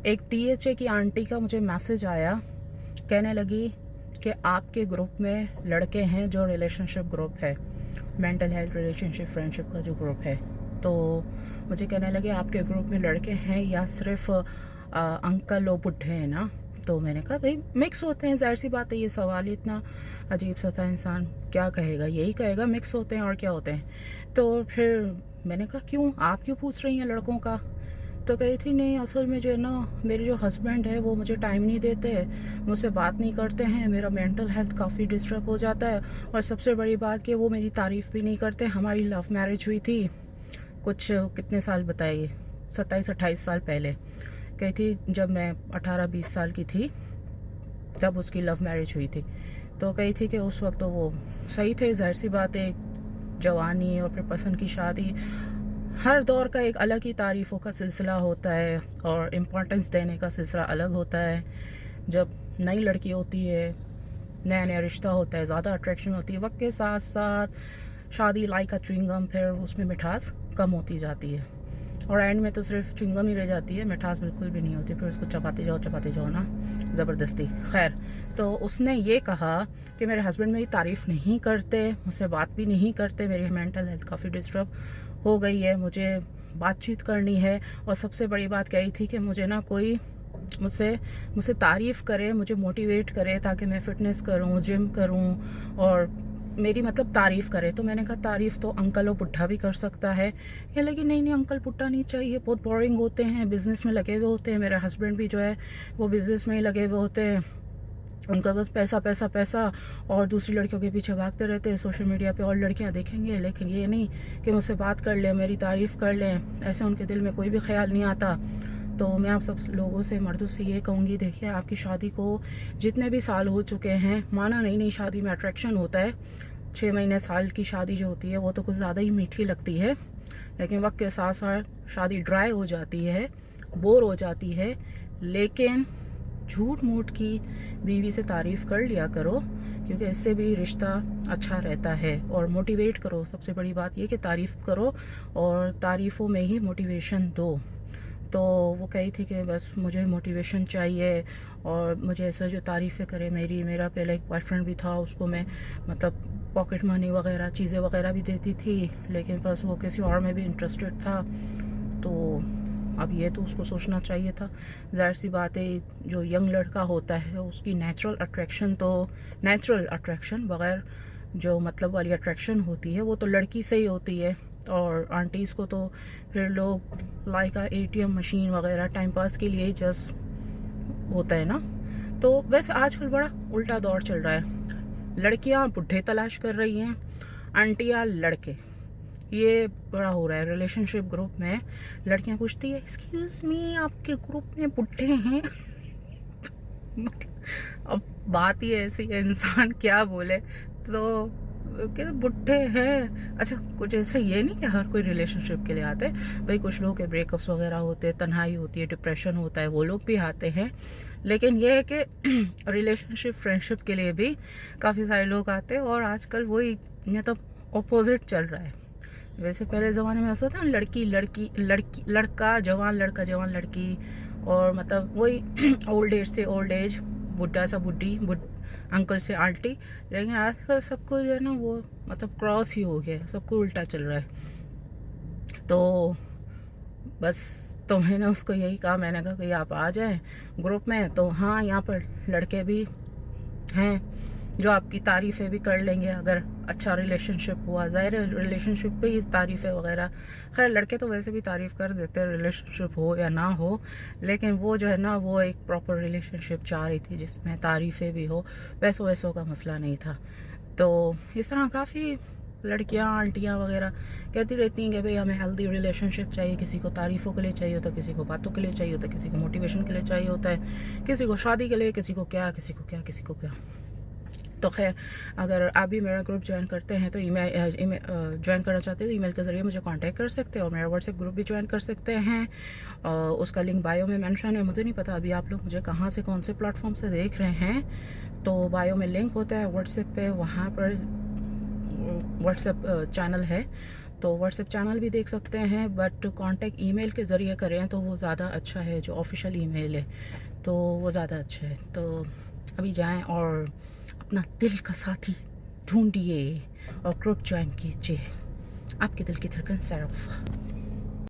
एक टीएचए की आंटी का मुझे मैसेज आया, कहने लगी कि आपके ग्रुप में लड़के हैं जो रिलेशनशिप ग्रुप है, मेंटल हेल्थ रिलेशनशिप फ्रेंडशिप का जो ग्रुप है। तो मुझे कहने लगे आपके ग्रुप में लड़के हैं या सिर्फ अंकल और बुढ़े हैं ना। तो मैंने कहा भाई मिक्स होते हैं, जाहिर सी बात है। ये सवाल ही इतना अजीब सा था, इंसान क्या कहेगा, यही कहेगा मिक्स होते हैं और क्या होते हैं। तो फिर मैंने कहा क्यों, आप क्यों पूछ रही हैं लड़कों का। तो कही थी नहीं, असल में जो है ना मेरे जो हस्बैंड है वो मुझे टाइम नहीं देते, मुझसे बात नहीं करते हैं, मेरा मेंटल हेल्थ काफ़ी डिस्टर्ब हो जाता है, और सबसे बड़ी बात कि वो मेरी तारीफ़ भी नहीं करते। हमारी लव मैरिज हुई थी कुछ कितने साल बताइए, 27-28 साल पहले। कही थी जब मैं 18-20 साल की थी तब उसकी लव मैरिज हुई थी। तो कही थी कि उस वक्त तो वो सही थे, जाहिर सी बात है, जवानी और फिर पसंद की शादी, हर दौर का एक अलग ही तारीफ़ों का सिलसिला होता है और इम्पोर्टेंस देने का सिलसिला अलग होता है। जब नई लड़की होती है, नया नया रिश्ता होता है, ज़्यादा अट्रैक्शन होती है, वक्त के साथ साथ शादी लाइक अ च्युइंगम, फिर उसमें मिठास कम होती जाती है और एंड में तो सिर्फ च्युइंगम ही रह जाती है, मिठास बिल्कुल भी नहीं होती, फिर उसको चबाते जाओ ना ज़बरदस्ती। खैर, तो उसने ये कहा कि मेरे हस्बैंड मेरी तारीफ़ नहीं करते, मुझसे बात भी नहीं करते, मेरी मेंटल हेल्थ काफ़ी डिस्टर्ब हो गई है, मुझे बातचीत करनी है, और सबसे बड़ी बात कह रही थी कि मुझे ना कोई मुझसे मुझसे तारीफ़ करे, मुझे मोटिवेट करे ताकि मैं फ़िटनेस करूं, जिम करूं, और मेरी मतलब तारीफ़ करे। तो मैंने कहा तारीफ़ तो अंकल और बुढ़ा भी कर सकता है। ये लगी नहीं अंकल बुढ़ा नहीं चाहिए, बहुत बोरिंग होते हैं, बिज़नेस में लगे हुए होते हैं। मेरा हस्बैंड भी जो है वो बिज़नेस में ही लगे हुए होते हैं, उनका बस पैसा पैसा पैसा, और दूसरी लड़कियों के पीछे भागते रहते हैं। सोशल मीडिया पे और लड़कियां देखेंगे, लेकिन ये नहीं कि मुझसे बात कर लें, मेरी तारीफ़ कर लें, ऐसे उनके दिल में कोई भी ख्याल नहीं आता। तो मैं आप सब लोगों से, मर्दों से ये कहूँगी, देखिए आपकी शादी को जितने भी साल हो चुके हैं, माना नहीं शादी में अट्रैक्शन होता है, 6 महीने साल की शादी जो होती है वो तो कुछ ज़्यादा ही मीठी लगती है, लेकिन वक्त के साथ साथ शादी ड्राई हो जाती है, बोर हो जाती है। लेकिन झूठ मूठ की बीवी से तारीफ़ कर लिया करो, क्योंकि इससे भी रिश्ता अच्छा रहता है। और मोटिवेट करो, सबसे बड़ी बात ये कि तारीफ़ करो और तारीफ़ों में ही मोटिवेशन दो। तो वो कही थी कि बस मुझे मोटिवेशन चाहिए, और मुझे ऐसा जो तारीफ़ें करे मेरा पहले एक बॉयफ्रेंड भी था, उसको मैं मतलब पॉकेट मनी वगैरह चीज़ें वगैरह भी देती थी, लेकिन बस वो किसी और में भी इंटरेस्टेड था। तो अब ये तो उसको सोचना चाहिए था। जाहिर सी बात है, जो यंग लड़का होता है उसकी नेचुरल अट्रैक्शन बगैर जो मतलब वाली अट्रैक्शन होती है वो तो लड़की से ही होती है, और आंटीज़ को तो फिर लोग लाइक एटीएम मशीन वगैरह टाइम पास के लिए ही जस्ट होता है ना। तो वैसे आजकल बड़ा उल्टा दौर चल रहा है, लड़कियां बुढ़े तलाश कर रही हैं, आंटियां लड़के, ये बड़ा हो रहा है। रिलेशनशिप ग्रुप में लड़कियां पूछती है एक्सक्यूज मी आपके ग्रुप में बुढ़े हैं। अब बात ही ऐसी है, इंसान क्या बोले। तो क्या बुढ़े हैं, अच्छा कुछ ऐसे ये नहीं कि हर कोई रिलेशनशिप के लिए आते हैं भाई, कुछ लोगों के ब्रेकअप्स वगैरह होते हैं, तन्हाई होती है, डिप्रेशन होता है, वो लोग भी आते हैं। लेकिन ये है कि रिलेशनशिप फ्रेंडशिप के लिए भी काफ़ी सारे लोग आते हैं, और आजकल वही मतलब ऑपोजिट चल रहा है। वैसे पहले ज़माने में ऐसा था लड़की लड़की लड़की लड़का जवान, लड़का जवान लड़की, और मतलब वही ओल्ड एज से ओल्ड एज, बुढ़ा सा बुढ़ी, अंकल से आंटी। लेकिन आजकल सबको जो है ना वो मतलब क्रॉस ही हो गया है, सबको उल्टा चल रहा है। तो बस तो मैंने उसको यही कहा, मैंने कहा भाई आप आ जाएं ग्रुप में। तो हाँ, यहाँ पर लड़के भी हैं जो आपकी तारीफ़ें भी कर लेंगे अगर अच्छा रिलेशनशिप हुआ। ज़ाहिर है रिलेशनशिप पे ही तारीफ़ें वगैरह, खैर लड़के तो वैसे भी तारीफ़ कर देते हैं रिलेशनशिप हो या ना हो, लेकिन वो जो है ना वो एक प्रॉपर रिलेशनशिप चाह रही थी जिसमें तारीफ़ें भी हो, पैसों वैसों का मसला नहीं था। तो इस तरह काफ़ी लड़कियां आंटियां वगैरह कहती रहती हैं कि भाई हमें हेल्दी रिलेशनशिप चाहिए, किसी को तारीफ़ों के लिए चाहिए होता है, किसी को बातों के लिए चाहिए होता है, किसी को मोटिवेशन के लिए चाहिए होता है, किसी को शादी के लिए, किसी को क्या किसी को क्या किसी को क्या। तो खैर, अगर आप भी मेरा ग्रुप ज्वाइन करते हैं तो ज्वाइन करना चाहते हैं तो ईमेल के ज़रिए मुझे कांटेक्ट कर सकते हैं, और मेरा व्हाट्सएप ग्रुप भी ज्वाइन कर सकते हैं। उसका लिंक बायो में मेंशन है। मुझे नहीं पता अभी आप लोग मुझे कहाँ से, कौन से प्लेटफॉर्म से देख रहे हैं, तो बायो में लिंक होता है व्हाट्सएप पे, वहाँ पर व्हाट्सएप चैनल है, तो व्हाट्सएप चैनल भी देख सकते हैं, बट कांटेक्ट ईमेल के ज़रिए करें तो वो ज़्यादा अच्छा है। जो ऑफिशियल ईमेल है तो वो ज़्यादा अच्छा है। तो अभी जाएं और अपना दिल का साथी ढूंढिए और ग्रुप ज्वाइन कीजिए। आपके दिल की धड़कन सैरफ।